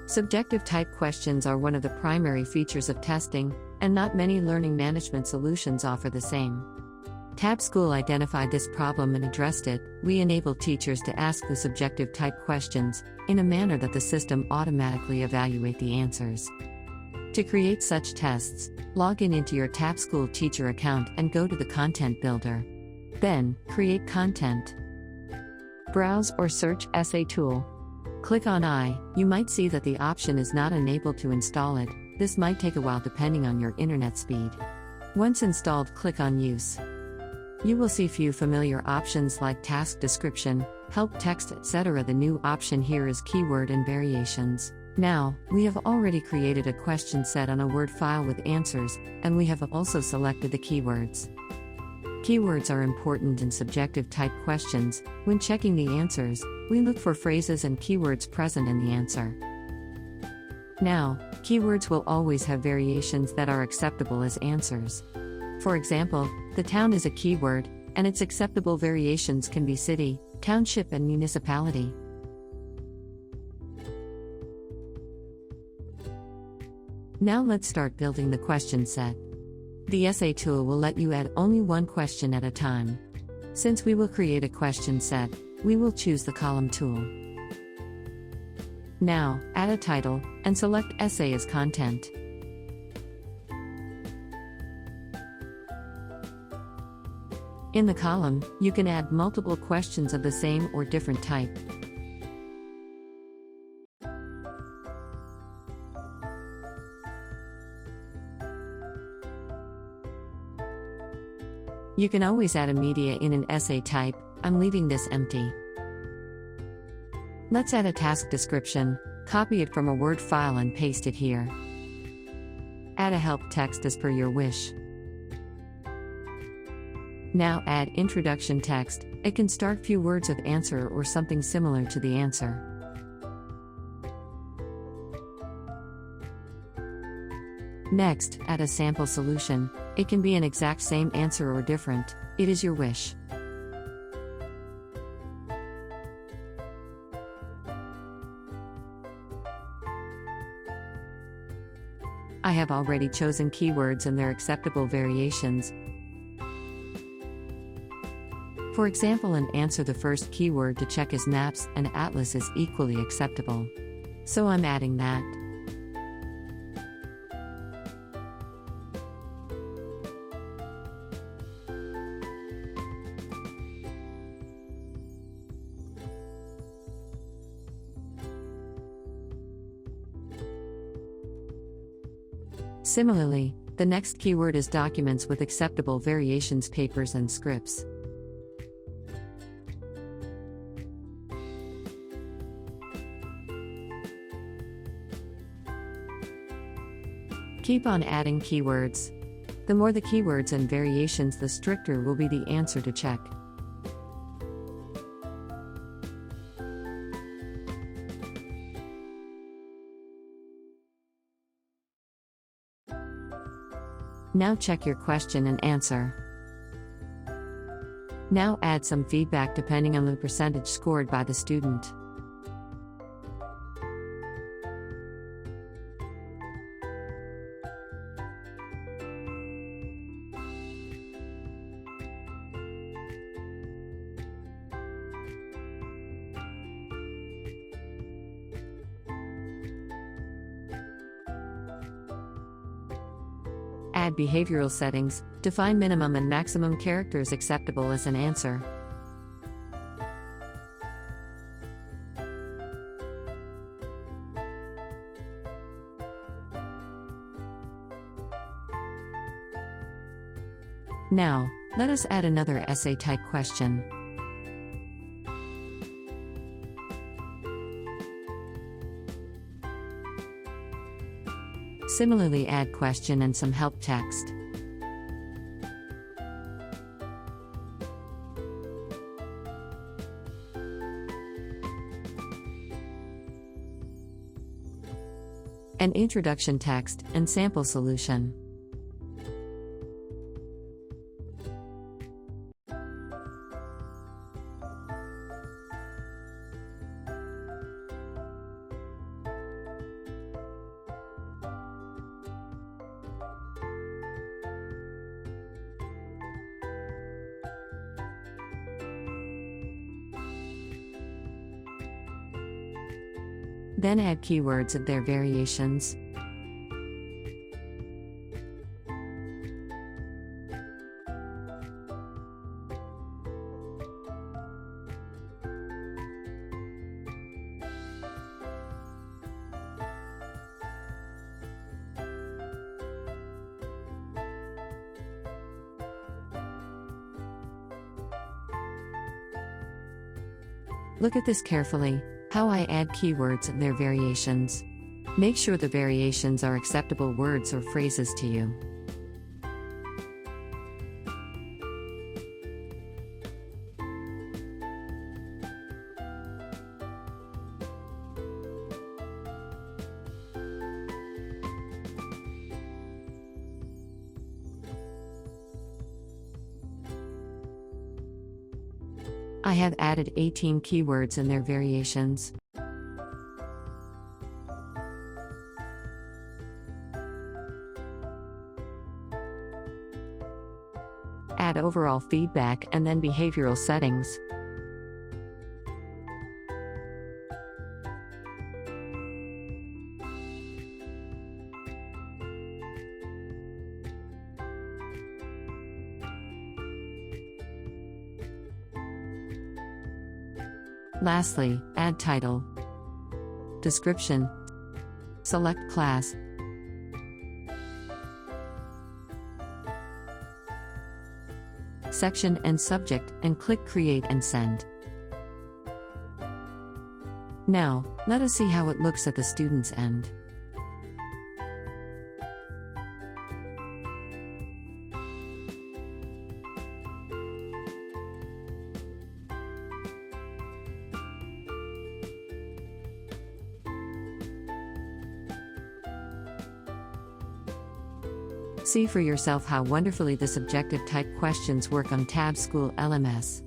Subjective type questions are one of the primary features of testing, and not many learning management solutions offer the same. Tabschool identified this problem and addressed it. We enable teachers to ask the subjective type questions in a manner that the system automatically evaluate the answers. To create such tests, log into your Tabschool teacher account and go to the Content Builder. Then, create content. Browse or search Essay Tool. Click on I. You might see that the option is not enabled to install it. This might take a while depending on your internet speed. Once installed, click on Use. You will see few familiar options like task description, help text, etc. The new option here is keyword and variations. Now, we have already created a question set on a Word file with answers, and we have also selected the keywords. Keywords are important in subjective type questions. When checking the answers, we look for phrases and keywords present in the answer. Now, keywords will always have variations that are acceptable as answers. For example, the town is a keyword, and its acceptable variations can be city, township, and municipality. Now let's start building the question set. The Essay tool will let you add only one question at a time. Since we will create a question set, we will choose the column tool. Now, add a title, and select Essay as content. In the column, you can add multiple questions of the same or different type. You can always add a media in an essay type. I'm leaving this empty. Let's add a task description, copy it from a Word file and paste it here. Add a help text as per your wish. Now add introduction text. It can start few words of answer or something similar to the answer. Next, add a sample solution. It can be an exact same answer or different. It is your wish. I have already chosen keywords and their acceptable variations. For example, answer the first keyword to check is maps and atlas is equally acceptable. So I'm adding that. Similarly, the next keyword is documents with acceptable variations, papers and scripts. Keep on adding keywords. The more the keywords and variations, the stricter will be the answer to check. Now check your question and answer. Now add some feedback depending on the percentage scored by the student. Add behavioral settings, define minimum and maximum characters acceptable as an answer. Now, let us add another essay type question. Similarly, add question and some help text. An introduction text and sample solution. Then add keywords of their variations. Look at this carefully, how I add keywords and their variations. Make sure the variations are acceptable words or phrases to you. I have added 18 keywords and their variations. Add overall feedback and then behavioral settings. Lastly, add title, description, select class, section and subject, and click Create and Send. Now, let us see how it looks at the student's end. See for yourself how wonderfully the subjective type questions work on Tabschool LMS.